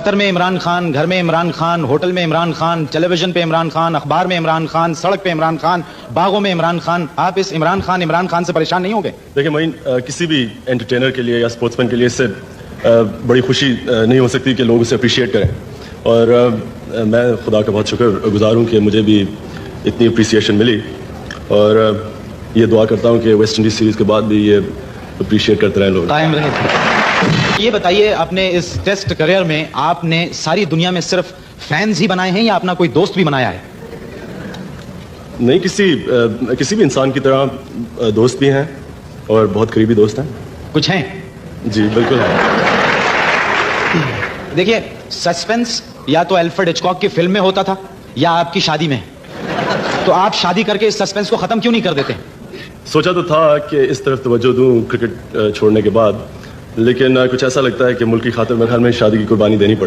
دفتر میں عمران خان, گھر میں عمران خان, ہوٹل میں عمران خان, ٹیلی ویژن پہ عمران خان, اخبار میں عمران خان, سڑک پہ عمران خان, باغوں میں عمران خان. آپ اس عمران خان سے پریشان نہیں ہو گئے؟ دیکھیں معین, کسی بھی انٹرٹینر کے لیے یا اسپورٹس مین کے لیے اس سے بڑی خوشی نہیں ہو سکتی کہ لوگ اسے اپریشیٹ کریں, اور میں خدا کا بہت شکر گزار ہوں کہ مجھے بھی اتنی اپریسیشن ملی, اور یہ دعا کرتا ہوں کہ ویسٹ انڈیز سیریز کے بعد بھی یہ اپریشیٹ کرتے رہیں لوگ. قائم رہے. یہ بتائیے, اپنے اس ٹیسٹ کریئر میں آپ نے ساری دنیا میں صرف فینز ہی بنائے ہیں یا اپنا کوئی دوست بھی بنایا ہے؟ نہیں, کسی بھی انسان کی طرح دوست بھی ہیں اور بہت قریبی دوست ہیں. کچھ ہیں؟ جی بالکل ہے. دیکھیے, سسپینس یا تو الفریڈ ہچکاک کی فلم میں ہوتا تھا یا آپ کی شادی میں, تو آپ شادی کر کے اس سسپینس کو ختم کیوں نہیں کر دیتے؟ سوچا تو تھا کہ اس طرف توجہ دوں کرکٹ چھوڑنے کے بعد, لیکن کچھ ایسا لگتا ہے کہ ملک کی خاطر میرے خیال میں شادی کی قربانی دینی پڑے.